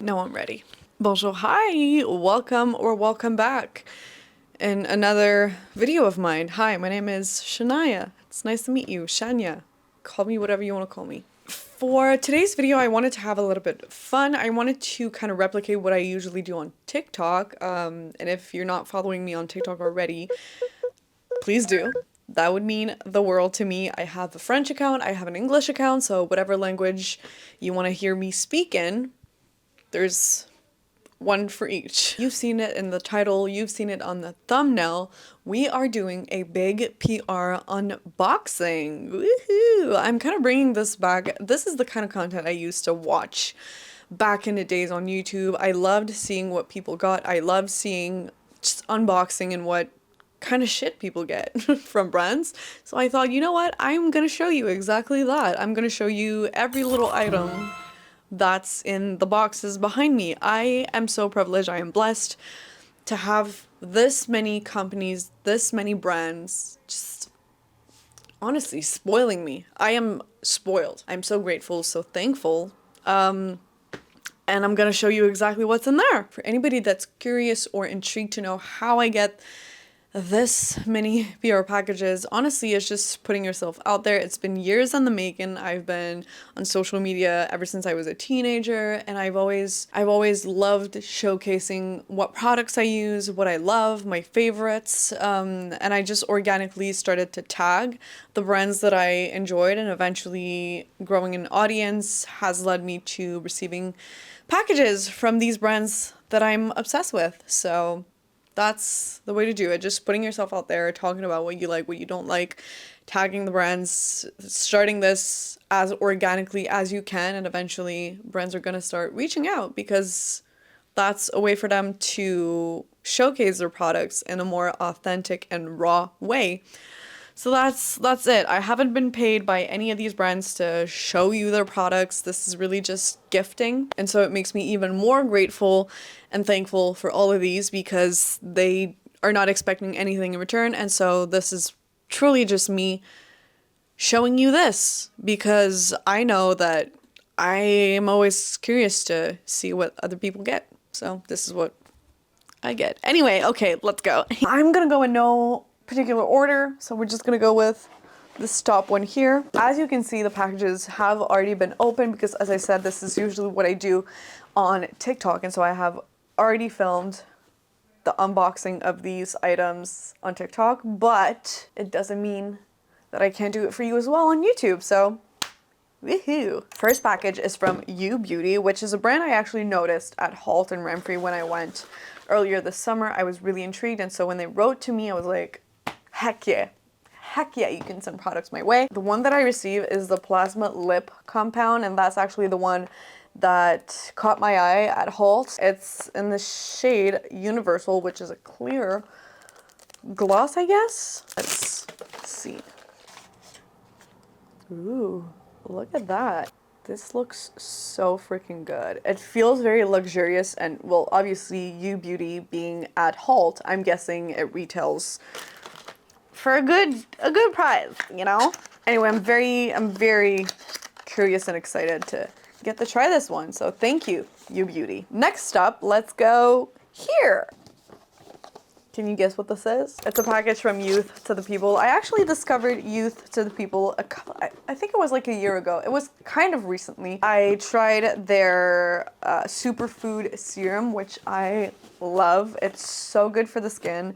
No, I'm ready. Bonjour, hi, welcome or welcome back in another video of mine. Hi, my name is Shania. It's nice to meet you, Shania. Call me whatever you want to call me. For today's video, I wanted to have a little bit of fun. I wanted to kind of replicate what I usually do on TikTok. And if you're not following me on TikTok already, please do. That would mean the world to me. I have a French account, I have an English account, so whatever language you want to hear me speak in, there's one for each. You've seen it in the title, you've seen it on the thumbnail. We are doing a big PR unboxing. Woohoo! I'm kind of bringing this back. This is the kind of content I used to watch back in the days on YouTube. I loved seeing what people got. I loved seeing just unboxing and what kind of shit people get from brands. So I thought, you know what? I'm gonna show you exactly that. I'm gonna show you every little item that's in the boxes behind me. I am so privileged, I am blessed to have this many companies, this many brands, just honestly spoiling me. I am spoiled. I'm so grateful, so thankful. And I'm gonna show you exactly what's in there. For anybody that's curious or intrigued to know how I get this many PR packages, honestly, it's just putting yourself out there. It's been years in the making. I've been on social media ever since I was a teenager, and I've always loved showcasing what products I use, what I love, my favorites, and I just organically started to tag the brands that I enjoyed, and eventually growing an audience has led me to receiving packages from these brands that I'm obsessed with. So that's the way to do it. Just putting yourself out there, talking about what you like, what you don't like, tagging the brands, starting this as organically as you can, and eventually brands are going to start reaching out because that's a way for them to showcase their products in a more authentic and raw way. So that's it. I haven't been paid by any of these brands to show you their products. This is really just gifting. And so it makes me even more grateful and thankful for all of these because they are not expecting anything in return. And so this is truly just me showing you this because I know that I am always curious to see what other people get. So this is what I get. Anyway, okay, let's go. I'm gonna go in no particular order, so we're just gonna go with this top one here. As you can see, the packages have already been opened because, as I said, this is usually what I do on TikTok, and so I have already filmed the unboxing of these items on TikTok, but it doesn't mean that I can't do it for you as well on YouTube, so woohoo! First package is from You Beauty, which is a brand I actually noticed at Halt and Renfrew when I went earlier this summer. I was really intrigued, and so when they wrote to me, I was like, heck yeah, you can send products my way. The one that I receive is the Plasma Lip Compound, and that's actually the one that caught my eye at Halt. It's in the shade Universal, which is a clear gloss, I guess. Let's see. Ooh, look at that. This looks so freaking good. It feels very luxurious, and well, obviously You Beauty being at Halt, I'm guessing it retails for a good price, you know? Anyway, I'm very curious and excited to get to try this one. So thank you, You Beauty. Next up, let's go here. Can you guess what this is? It's a package from Youth to the People. I actually discovered Youth to the People I think it was like a year ago. It was kind of recently. I tried their superfood serum, which I love. It's so good for the skin.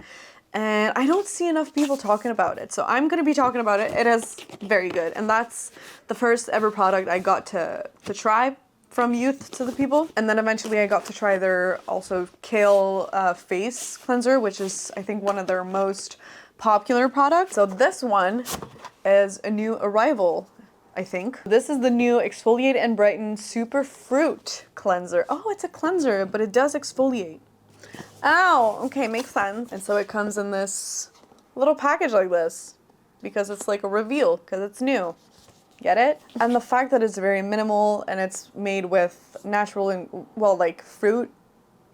And I don't see enough people talking about it. So I'm gonna be talking about it. It is very good. And that's the first ever product I got to try from Youth to the People. And then eventually I got to try their also Kale face cleanser, which is I think one of their most popular products. So this one is a new arrival, I think. This is the new Exfoliate and Brighten Super Fruit Cleanser. Oh, it's a cleanser, but it does exfoliate. Oh, okay, makes sense. And so it comes in this little package like this because it's like a reveal because it's new. Get it? And the fact that it's very minimal and it's made with natural and well, like fruit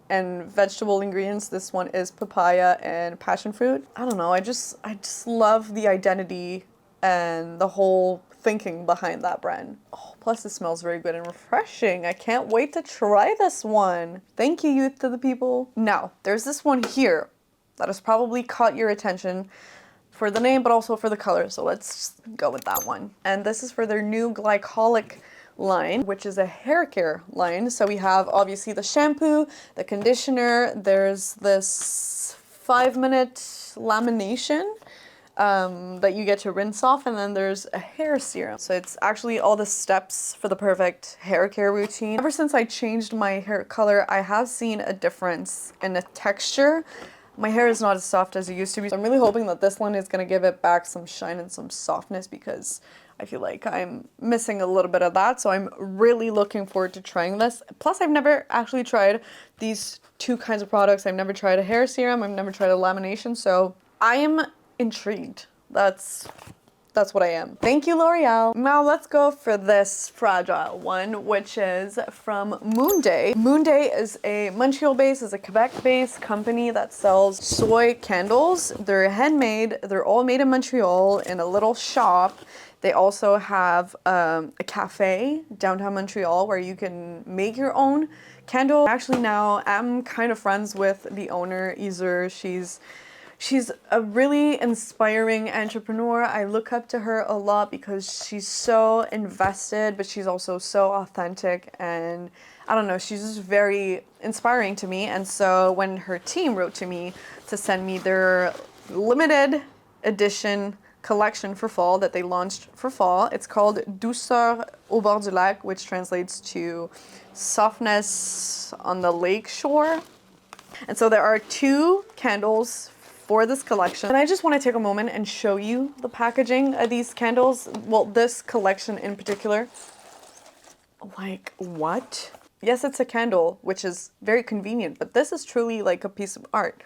and vegetable ingredients. This one is papaya and passion fruit. I don't know, I just love the identity and the whole thinking behind that brand. Oh, plus it smells very good and refreshing. I can't wait to try this one. Thank you, youth to the people. Now, there's this one here that has probably caught your attention for the name, but also for the color. So let's go with that one. And this is for their new Glycolic line, which is a hair care line. So we have obviously the shampoo, the conditioner, there's this 5-minute lamination that you get to rinse off, and then there's a hair serum. So it's actually all the steps for the perfect hair care routine. Ever since I changed my hair color, I have seen a difference in the texture. My hair is not as soft as it used to be, so I'm really hoping that this one is going to give it back some shine and some softness, because I feel like I'm missing a little bit of that. So I'm really looking forward to trying this. Plus, I've never actually tried these two kinds of products. I've never tried a hair serum. I've never tried a lamination. So I am intrigued. That's what I am. Thank you, L'Oreal. Now let's go for this fragile one, which is from Moonday. Moonday is a Montreal-based, is a Quebec-based company that sells soy candles. They're handmade. They're all made in Montreal in a little shop. They also have a cafe downtown Montreal where you can make your own candle. Actually, now I'm kind of friends with the owner, Iser. She's a really inspiring entrepreneur. I look up to her a lot because she's so invested, but she's also so authentic, and I don't know, she's just very inspiring to me. And so when her team wrote to me to send me their limited edition collection for fall that they launched for fall, it's called Douceur au bord du lac, which translates to softness on the lake shore. And so there are 2 candles for this collection. And I just want to take a moment and show you the packaging of these candles. Well, this collection in particular. Like, what? Yes, it's a candle, which is very convenient, but this is truly like a piece of art.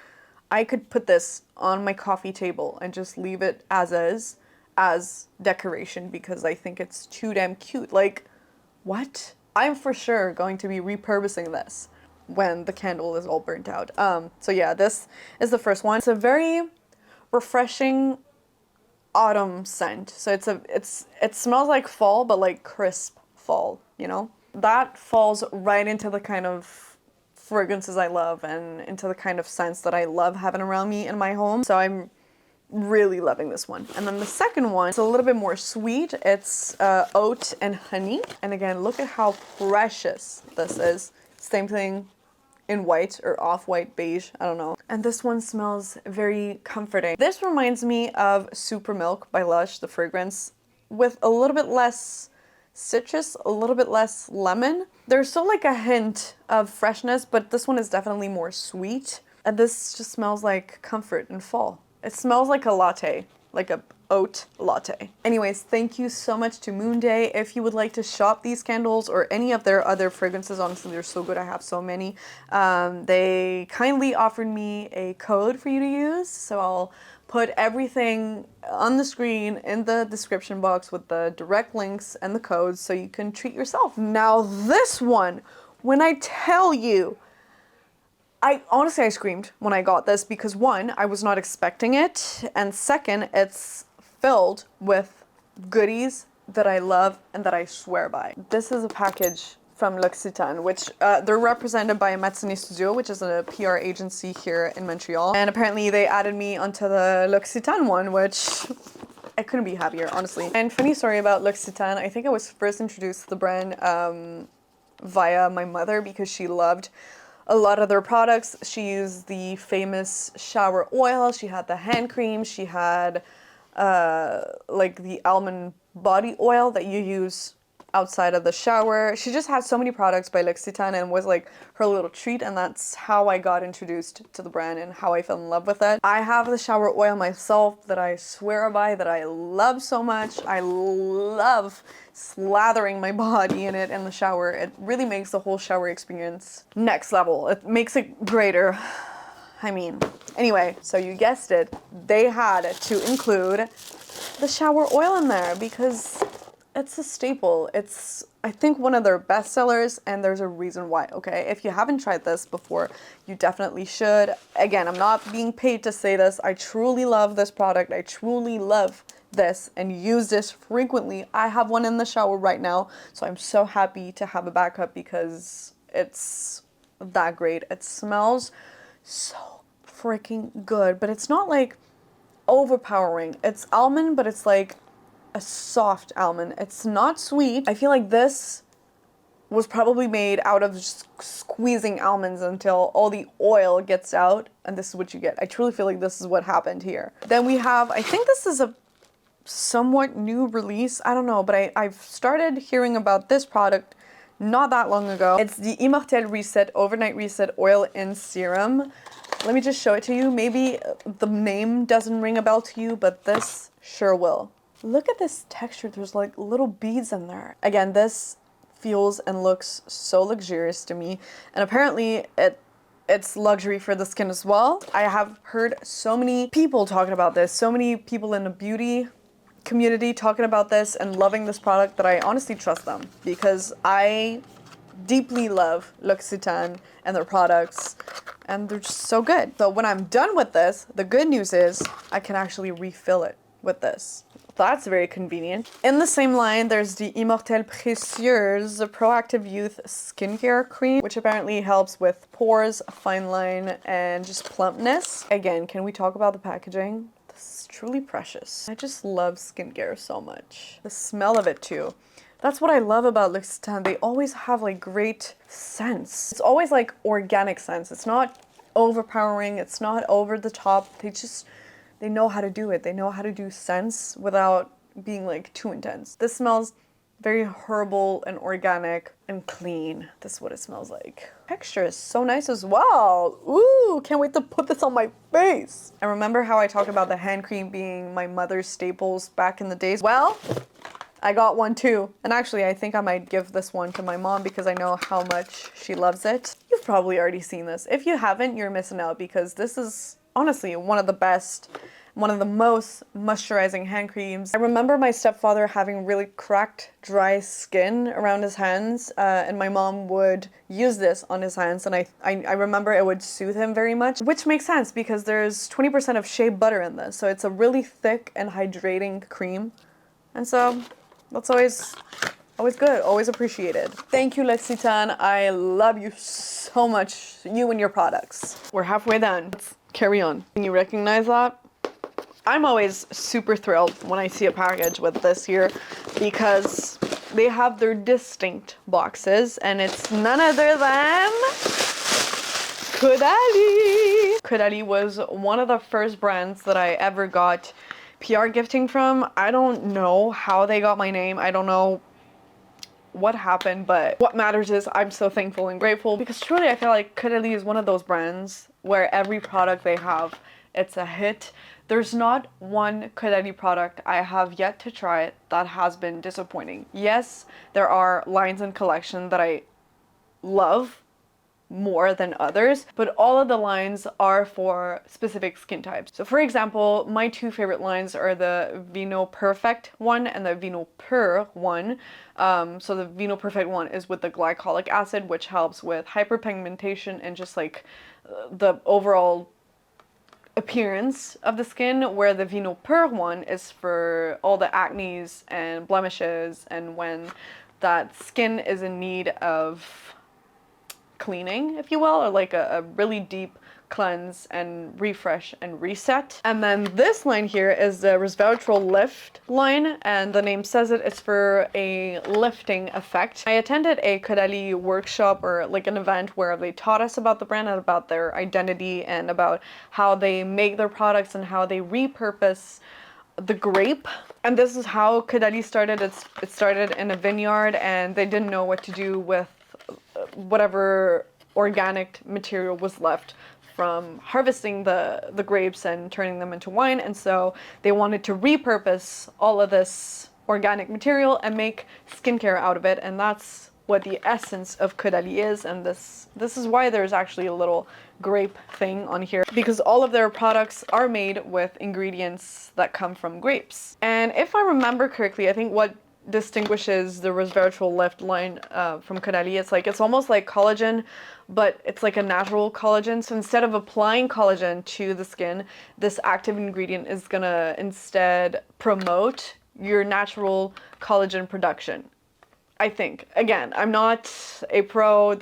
I could put this on my coffee table and just leave it as is, as decoration, because I think it's too damn cute. Like, what? I'm for sure going to be repurposing this when the candle is all burnt out. So yeah, this is the first one. It's a very refreshing autumn scent. So it smells like fall, but like crisp fall, you know? That falls right into the kind of fragrances I love and into the kind of scents that I love having around me in my home. So I'm really loving this one. And then the second one is a little bit more sweet. It's oat and honey. And again, look at how precious this is. Same thing in white or off-white beige, I don't know. And this one smells very comforting. This reminds me of Super Milk by Lush, the fragrance, with a little bit less citrus, a little bit less lemon. There's still like a hint of freshness, but this one is definitely more sweet. And this just smells like comfort and fall. It smells like a latte, like a oat latte. Anyways, thank you so much to Moonday. If you would like to shop these candles or any of their other fragrances, honestly, they're so good. I have so many. They kindly offered me a code for you to use. So I'll put everything on the screen in the description box with the direct links and the codes so you can treat yourself. Now this one, when I tell you, honestly, I screamed when I got this because 1, I was not expecting it, and 2nd, it's filled with goodies that I love and that I swear by. This is a package from L'Occitane, which they're represented by Matinee Studio, which is a PR agency here in Montreal. And apparently they added me onto the L'Occitane one, which I couldn't be happier, honestly. And funny story about L'Occitane, I think I was first introduced to the brand via my mother because she loved a lot of their products. She used the famous shower oil, she had the hand cream, she had like the almond body oil that you use outside of the shower. She just had so many products by L'Occitane and was like her little treat, and that's how I got introduced to the brand and how I fell in love with it. I have the shower oil myself that I swear by, that I love so much. I love slathering my body in it in the shower. It really makes the whole shower experience next level. It makes it greater. I mean, anyway, so you guessed it, they had to include the shower oil in there because it's a staple. It's, I think, one of their best sellers, and there's a reason why, okay? If you haven't tried this before, you definitely should. Again, I'm not being paid to say this. I truly love this product. I truly love this and use this frequently. I have one in the shower right now, so I'm so happy to have a backup because it's that great. It smells so freaking good, but it's not like overpowering. It's almond, but it's like a soft almond. It's not sweet. I feel like this was probably made out of just squeezing almonds until all the oil gets out, and this is what you get. I truly feel like this is what happened here. Then we have, I think this is a somewhat new release. I don't know, but I've started hearing about this product not that long ago. It's the Immortelle Reset Overnight Reset Oil-in-Serum. Let me just show it to you. Maybe the name doesn't ring a bell to you, but this sure will. Look at this texture. There's like little beads in there. Again, this feels and looks so luxurious to me, and apparently it's luxury for the skin as well. I have heard so many people talking about this, so many people in the beauty community talking about this and loving this product that I honestly trust them, because I deeply love L'Occitane and their products, and they're just so good. So when I'm done with this, the good news is I can actually refill it with this. That's very convenient. In the same line, there's the Immortelle Précieuse Proactive Youth Skincare Cream, which apparently helps with pores, fine line, and just plumpness. Again, can we talk about the packaging? This is truly precious. I just love skincare so much. The smell of it too. That's what I love about L'Occitane. They always have like great scents. It's always like organic scents. It's not overpowering. It's not over the top. They know how to do it. They know how to do scents without being like too intense. This smells very herbal and organic and clean. This is what it smells like. Texture is so nice as well. Ooh, can't wait to put this on my face. And remember how I talked about the hand cream being my mother's staples back in the days? Well, I got one too. And actually, I think I might give this one to my mom because I know how much she loves it. You've probably already seen this. If you haven't, you're missing out, because this is honestly one of the best, one of the most moisturizing hand creams. I remember my stepfather having really cracked, dry skin around his hands, and my mom would use this on his hands, and I remember it would soothe him very much, which makes sense because there's 20% of shea butter in this, so it's a really thick and hydrating cream, and so that's always good, always appreciated. Thank you, L'Occitane. I love you so much, you and your products. We're halfway done. Let's carry on. Can you recognize that? I'm always super thrilled when I see a package with this here because they have their distinct boxes, and it's none other than Caudalie. Caudalie was one of the first brands that I ever got PR gifting from. I don't know how they got my name. I don't know what happened, but what matters is I'm so thankful and grateful, because truly I feel like Caudalie is one of those brands where every product they have, it's a hit. There's not one Caudalie product I have yet to try that has been disappointing. Yes, there are lines and collection that I love more than others, but all of the lines are for specific skin types. So for example, my two favorite lines are the Vino Perfect one and the Vino Pur one. So the Vino Perfect one is with the glycolic acid, which helps with hyperpigmentation and just like the overall appearance of the skin, where the Vino Pur one is for all the acnes and blemishes and when that skin is in need of cleaning, if you will, or like a really deep cleanse and refresh and reset. And then this line here is the Resveratrol Lift line, and the name says it's for a lifting effect. I attended a Caudalie workshop, or like an event, where they taught us about the brand and about their identity and about how they make their products and how they repurpose the grape. And this is how Caudalie started. It started in a vineyard, and they didn't know what to do with whatever organic material was left from harvesting the grapes and turning them into wine, and so they wanted to repurpose all of this organic material and make skincare out of it, and that's what the essence of Caudalie is. And this is why there's actually a little grape thing on here, because all of their products are made with ingredients that come from grapes. And if I remember correctly, I think what distinguishes the Resveratrol Lift line from Caudalie. It's almost like collagen, but it's like a natural collagen. So instead of applying collagen to the skin, this active ingredient is gonna instead promote your natural collagen production. I think. Again, I'm not a pro.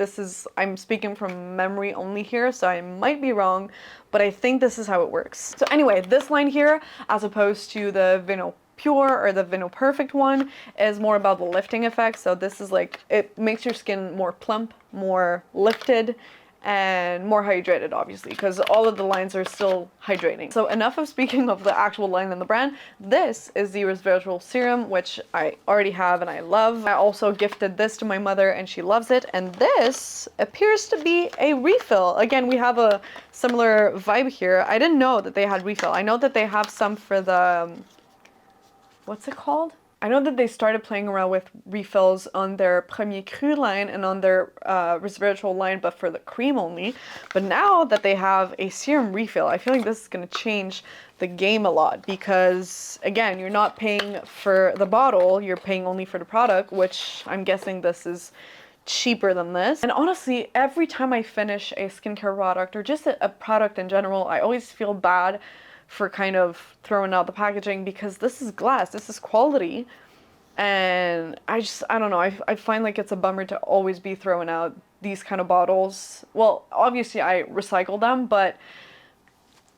I'm speaking from memory only here, so I might be wrong, but I think this is how it works. So anyway, this line here, as opposed to the Vino Pure or the Vino Perfect one, is more about the lifting effect. So this is like, it makes your skin more plump, more lifted, and more hydrated, obviously, because all of the lines are still hydrating. So enough of speaking of the actual line and the brand. This is the Resveratrol serum, which I already have and I love. I also gifted this to my mother and she loves it. And this appears to be a refill. Again, we have a similar vibe here. I didn't know that they had refill. I know that they have some for the, what's it called? I know that they started playing around with refills on their Premier Cru line and on their Resveratrol line, but for the cream only. But now that they have a serum refill, I feel like this is going to change the game a lot because, again, you're not paying for the bottle, you're paying only for the product, which I'm guessing this is cheaper than this. And honestly, every time I finish a skincare product or just a product in general, I always feel bad for kind of throwing out the packaging because this is glass, this is quality, and I don't know, I find like it's a bummer to always be throwing out these kind of bottles. Well, obviously I recycle them, but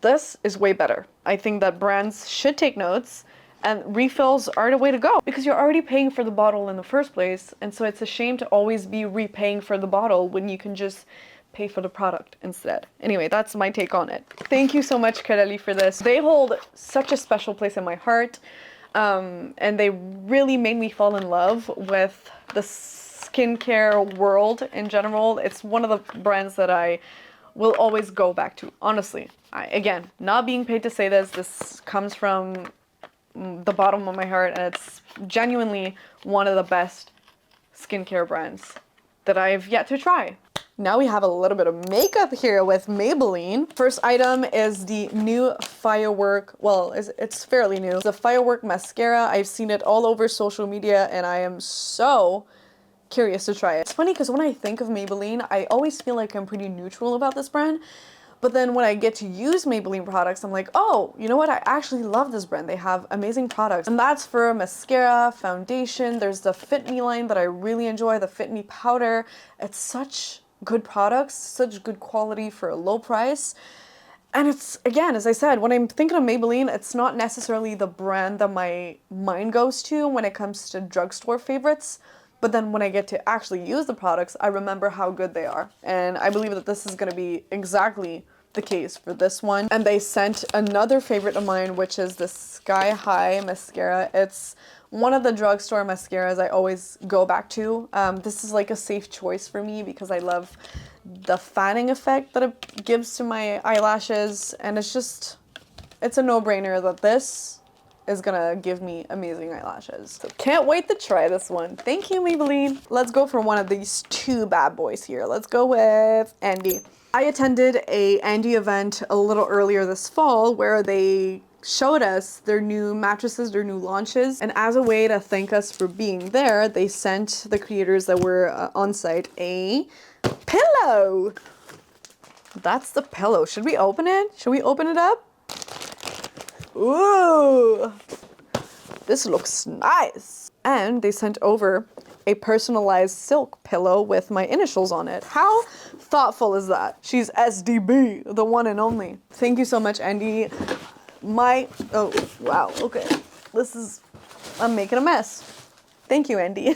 this is way better. I think that brands should take notes, and refills are the way to go because you're already paying for the bottle in the first place, and so it's a shame to always be repaying for the bottle when you can just pay for the product instead. Anyway, that's my take on it. Thank you so much, Caudalie, for this. They hold such a special place in my heart, and they really made me fall in love with the skincare world in general. It's one of the brands that I will always go back to, honestly. Again, not being paid to say this, this comes from the bottom of my heart, and it's genuinely one of the best skincare brands that I've yet to try. Now we have a little bit of makeup here with Maybelline. First item is the new Firework, well, it's fairly new. It's the Firework mascara. I've seen it all over social media and I am so curious to try it. It's funny because when I think of Maybelline, I always feel like I'm pretty neutral about this brand. But then when I get to use Maybelline products, I'm like, oh, you know what? I actually love this brand. They have amazing products. And that's for mascara, foundation. There's the Fit Me line that I really enjoy, the Fit Me powder. It's such good products, such good quality for a low price. And it's, again, as I said, when I'm thinking of Maybelline, it's not necessarily the brand that my mind goes to when it comes to drugstore favorites. But then when I get to actually use the products, I remember how good they are. And I believe that this is going to be exactly the case for this one. And they sent another favorite of mine, which is the Sky High mascara. It's one of the drugstore mascaras I always go back to. This is like a safe choice for me because I love the fanning effect that it gives to my eyelashes. And it's a no-brainer that this is gonna give me amazing eyelashes. So can't wait to try this one. Thank you, Maybelline. Let's go for one of these two bad boys here. Let's go with Endy. I attended a Endy event a little earlier this fall where they showed us their new mattresses, their new launches, and as a way to thank us for being there, they sent the creators that were on site a pillow. That's the pillow. Should we open it? Should we open it up? Ooh, this looks nice. And they sent over a personalized silk pillow with my initials on it. How thoughtful is that? She's SDB, the one and only. Thank you so much, Endy. Oh, wow, okay. I'm making a mess. Thank you, Endy.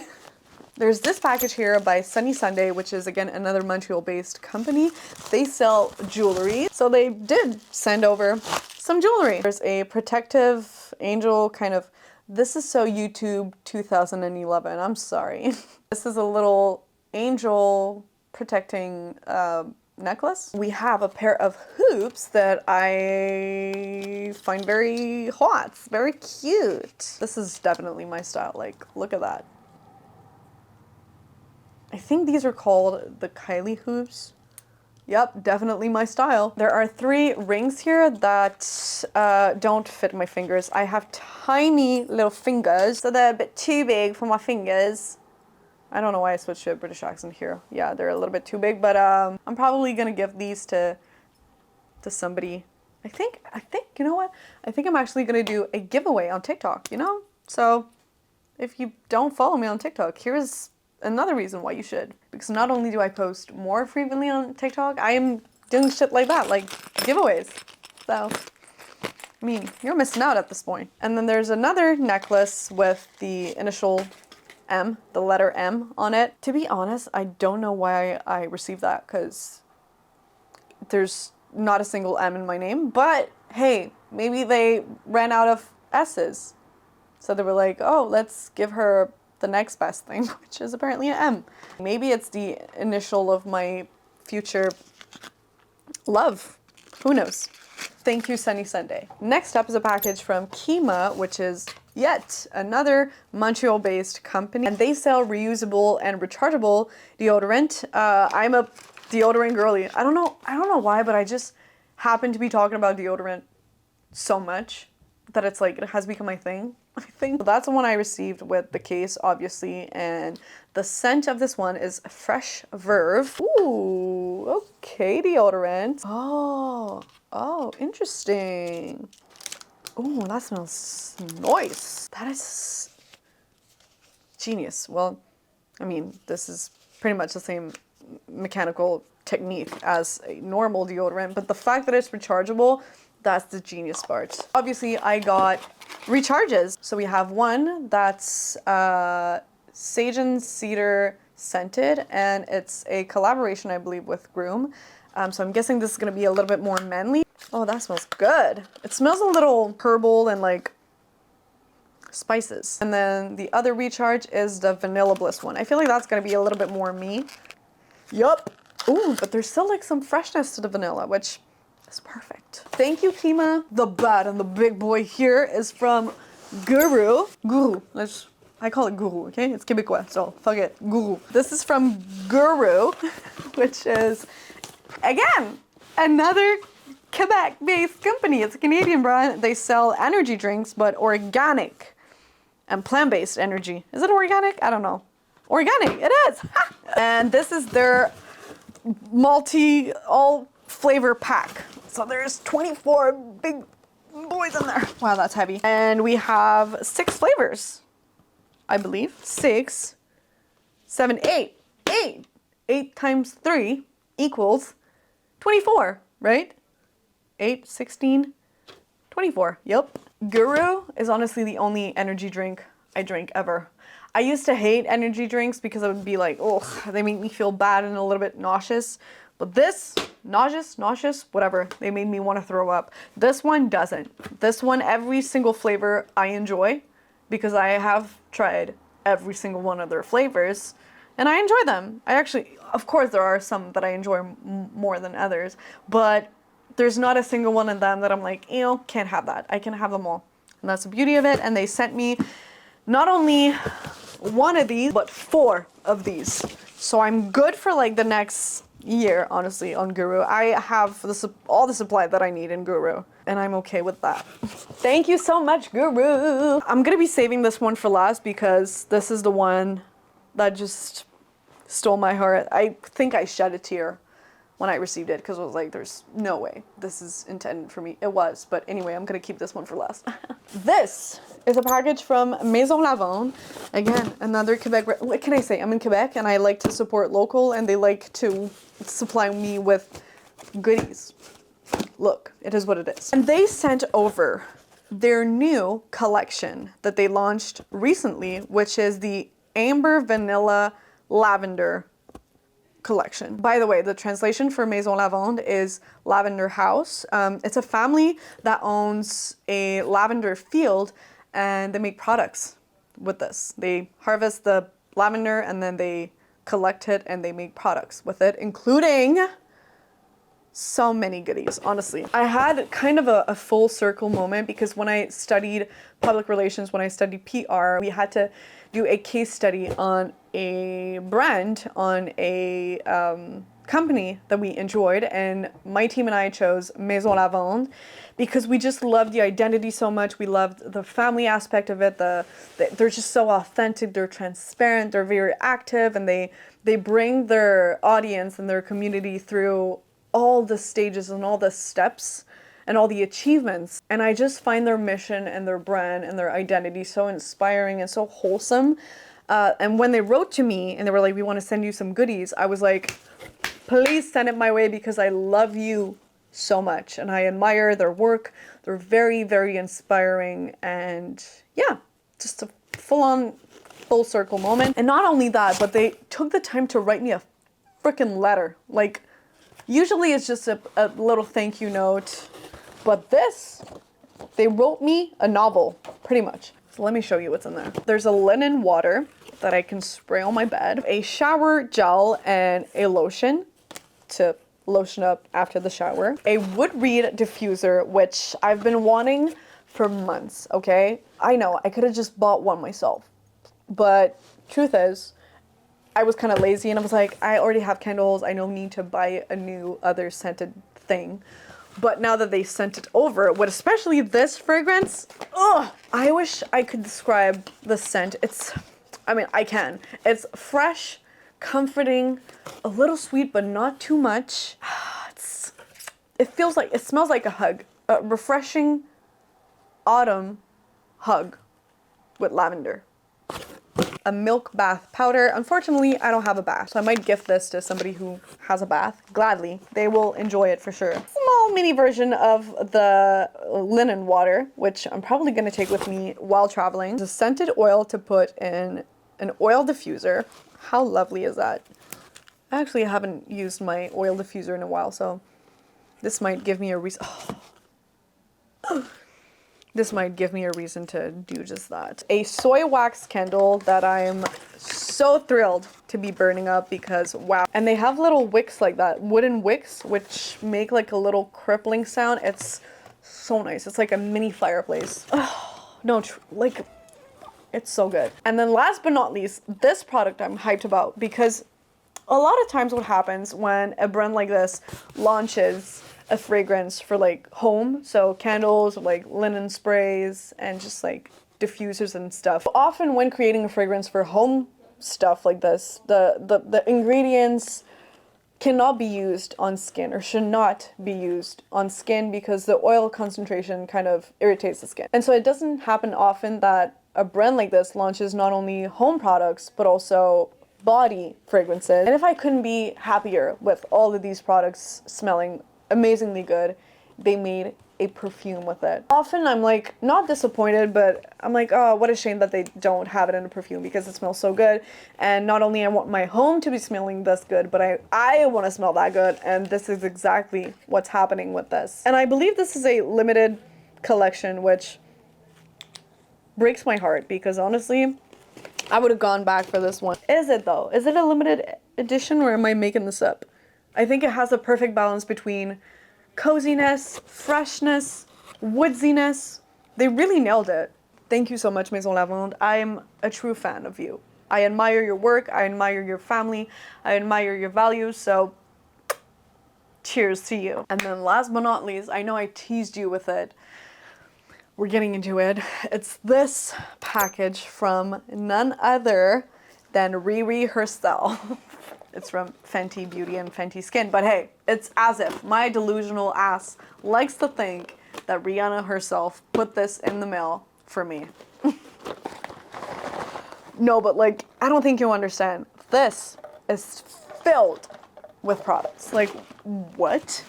There's this package here by Sunny Sunday, which is, again, another Montreal-based company. They sell jewelry. So they did send over some jewelry. There's a protective angel kind of, this is so YouTube 2011, I'm sorry. This is a little angel protecting necklace. We have a pair of hoops that I find very hot, very cute. This is definitely my style, like, look at that. I think these are called the Kylie hoops. Yep, definitely my style. There are 3 rings here that don't fit my fingers. I have tiny little fingers, so they're a bit too big for my fingers. I don't know why I switched to a British accent here. Yeah, they're a little bit too big, but I'm probably gonna give these to somebody. I think, you know what? I think I'm actually gonna do a giveaway on TikTok, you know? So if you don't follow me on TikTok, here's another reason why you should. Because not only do I post more frequently on TikTok, I am doing shit like that, like giveaways. So, I mean, you're missing out at this point. And then there's another necklace with the initial M, the letter M on it. To be honest, I don't know why I received that, because there's not a single M in my name, but hey, maybe they ran out of S's. So they were like, oh, let's give her the next best thing, which is apparently an M. Maybe it's the initial of my future love. Who knows? Thank you, Sunny Sunday. Next up is a package from Kiima, which is yet another Montreal-based company, and they sell reusable and rechargeable deodorant. I'm a deodorant girly. I don't know why, but I just happen to be talking about deodorant so much that it's like, it has become my thing, I think. So that's the one I received with the case, obviously, and the scent of this one is Fresh Verve. Ooh, okay, deodorant. Oh, interesting. Oh, that smells nice. That is genius. Well, I mean, this is pretty much the same mechanical technique as a normal deodorant, but the fact that it's rechargeable, that's the genius part. Obviously, I got recharges. So we have one that's Sage and Cedar scented, and it's a collaboration, I believe, with Groom. So I'm guessing this is gonna be a little bit more manly. Oh, that smells good. It smells a little herbal and like spices. And then the other recharge is the Vanilla Bliss one. I feel like that's gonna be a little bit more me. Yup. Ooh, but there's still like some freshness to the vanilla, which is perfect. Thank you, Kiima. The bad and the big boy here is from Guru. I call it Guru, okay? It's Quebecois, so fuck it. Guru. This is from Guru, which is, again, another Quebec-based company. It's a Canadian brand. They sell energy drinks, but organic and plant-based energy. Is it organic? I don't know. Organic, it is. And this is their all flavor pack. So there's 24 big boys in there. Wow, that's heavy. And we have 6 flavors, I believe. 6, 7, 8. 8 times 3 equals 24, right? 8, 16, 24. Yep. Guru is honestly the only energy drink I drink ever. I used to hate energy drinks because I would be like, oh, they make me feel bad and a little bit nauseous. But this, nauseous, whatever, they made me want to throw up. This one doesn't. This one, every single flavor I enjoy because I have tried every single one of their flavors and I enjoy them. I actually, of course, there are some that I enjoy more than others, but there's not a single one of them that I'm like, ew, can't have that. I can have them all. And that's the beauty of it. And they sent me not only one of these, but 4 of these. So I'm good for like the next year, honestly, on Guru. I have all the supply that I need in Guru, and I'm okay with that. Thank you so much, Guru. I'm gonna be saving this one for last because this is the one that just stole my heart. I think I shed a tear when I received it because I was like, there's no way this is intended for me. It was, but anyway, I'm gonna keep this one for last. This is a package from Maison Lavande. Again, another Quebec, what can I say? I'm in Quebec and I like to support local and they like to supply me with goodies. Look, it is what it is. And they sent over their new collection that they launched recently, which is the Amber Vanilla Lavender collection. By the way, the translation for Maison Lavande is lavender house. It's a family that owns a lavender field and they make products with this. They harvest the lavender and then they collect it and they make products with it, including so many goodies, honestly. I had kind of a full circle moment because when I studied public relations, when I studied PR, we had to do a case study on a brand, on a company that we enjoyed, and my team and I chose Maison Lavande because we just loved the identity so much. We loved the family aspect of it. They're just so authentic, they're transparent, they're very active, and they bring their audience and their community through all the stages and all the steps and all the achievements. And I just find their mission and their brand and their identity so inspiring and so wholesome. And when they wrote to me and they were like, we want to send you some goodies, I was like, please send it my way because I love you so much and I admire their work. They're very, very inspiring, and yeah, just a full-on full circle moment. And not only that, but they took the time to write me a freaking letter. Like, usually it's just a little thank you note, but this, they wrote me a novel, pretty much. So let me show you what's in there. There's a linen water that I can spray on my bed, a shower gel and a lotion to lotion up after the shower, a wood reed diffuser, which I've been wanting for months, okay? I know, I could have just bought one myself, but truth is, I was kind of lazy and I was like, I already have candles, I don't need to buy a new other scented thing. But now that they sent it over, with especially this fragrance, ugh, I wish I could describe the scent. I mean, I can. It's fresh, comforting, a little sweet, but not too much. It smells like a hug. A refreshing autumn hug with lavender. A milk bath powder. Unfortunately, I don't have a bath, so I might gift this to somebody who has a bath. Gladly. They will enjoy it for sure. Small mini version of the linen water, which I'm probably going to take with me while traveling. There's a scented oil to put in an oil diffuser. How lovely is that? I actually haven't used my oil diffuser in a while, so this might give me a reason. Oh. This might give me a reason to do just that. A soy wax candle that I'm so thrilled to be burning up because wow. And they have little wicks like that, wooden wicks, which make like a little crippling sound. It's so nice. It's like a mini fireplace. Oh, no, like, it's so good. And then last but not least, this product I'm hyped about because a lot of times what happens when a brand like this launches a fragrance for like home, so candles, like linen sprays, and just like diffusers and stuff. Often when creating a fragrance for home stuff like this, the ingredients cannot be used on skin or should not be used on skin because the oil concentration kind of irritates the skin. And so it doesn't happen often that a brand like this launches not only home products but also body fragrances. And if I couldn't be happier with all of these products smelling amazingly good, they made a perfume with it. Often I'm like not disappointed, but I'm like, oh, what a shame that they don't have it in a perfume because it smells so good. And not only I want my home to be smelling this good, but I want to smell that good, and this is exactly what's happening with this. And I believe this is a limited collection, which breaks my heart because honestly I would have gone back for this one. Is it though? Is it a limited edition or am I making this up? I think it has a perfect balance between coziness, freshness, woodsiness. They really nailed it. Thank you so much, Maison Lavande. I'm a true fan of you. I admire your work, I admire your family, I admire your values, so cheers to you. And then last but not least, I know I teased you with it. We're getting into it. It's this package from none other than Riri herself. It's from Fenty Beauty and Fenty Skin, but hey, it's as if my delusional ass likes to think that Rihanna herself put this in the mail for me. No, but like, I don't think you understand. This is filled with products. Like, what?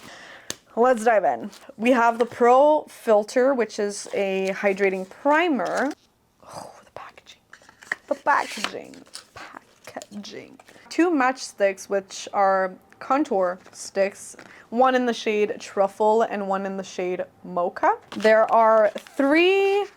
Let's dive in. We have the Pro Filter, which is a hydrating primer. Oh, the packaging. The packaging. Packaging. 2 matchsticks, which are contour sticks, one in the shade Truffle and one in the shade Mocha. There are 5,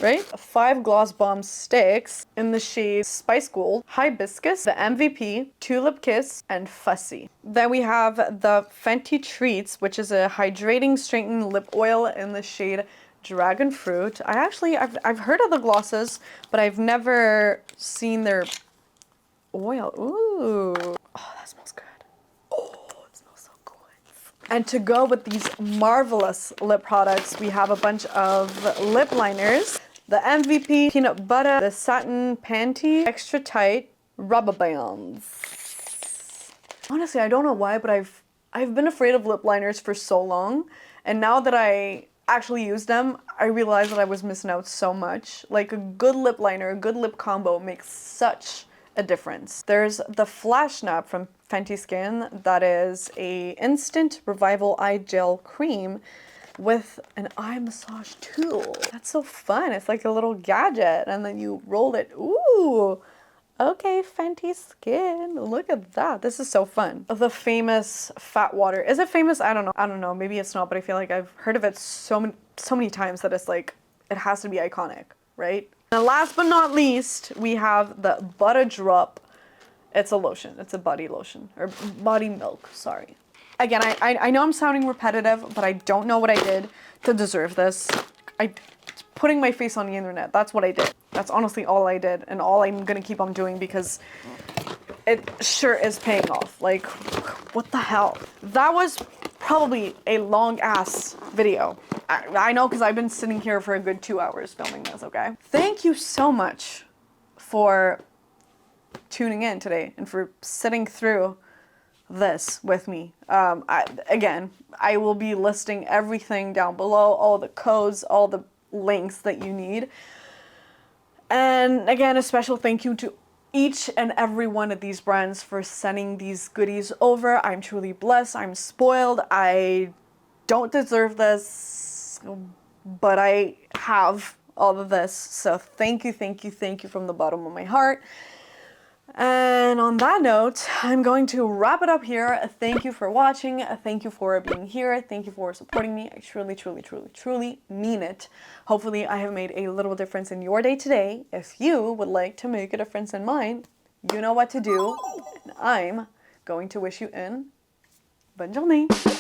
right? 5 Gloss Bomb sticks in the shade Spice Gold, Hibiscus, the MVP, Tulip Kiss, and Fussy. Then we have the Fenty Treats, which is a hydrating strengthening lip oil in the shade Dragon Fruit. I've heard of the glosses, but I've never seen their oil. Ooh. Oh, that smells good. Oh, it smells so good. And to go with these marvelous lip products, we have a bunch of lip liners. The MVP Peanut Butter, the Satin Panty, Extra Tight Rubber Bands. Honestly, I don't know why, but I've been afraid of lip liners for so long, and now that I actually use them, I realize that I was missing out so much. Like a good lip liner, a good lip combo makes such a difference. There's the Flash Snap from Fenty Skin that is a instant revival eye gel cream with an eye massage tool. That's so fun. It's like a little gadget and then you roll it. Ooh. Okay, Fenty Skin. Look at that. This is so fun. The famous Fat Water. Is it famous? I don't know. I don't know. Maybe it's not, but I feel like I've heard of it so many times that it's like, it has to be iconic, right? And last but not least, we have the Butter Drop. It's a lotion. It's a body lotion. Or body milk, sorry. Again, I know I'm sounding repetitive, but I don't know what I did to deserve this. Putting my face on the internet, that's what I did. That's honestly all I did, and all I'm gonna keep on doing because it sure is paying off. Like, what the hell? That was probably a long ass video. I know, because I've been sitting here for a good 2 hours filming this, okay? Thank you so much for tuning in today and for sitting through this with me. Again, I will be listing everything down below, all the codes, all the links that you need. And again, a special thank you to each and every one of these brands for sending these goodies over. I'm truly blessed. I'm spoiled. I don't deserve this, but I have all of this. So thank you, thank you, thank you from the bottom of my heart. And on that note, I'm going to wrap it up here. Thank you for watching. Thank you for being here. Thank you for supporting me. I truly, truly, truly, truly mean it. Hopefully I have made a little difference in your day today. If you would like to make a difference in mine, you know what to do. And I'm going to wish you in bonne journée.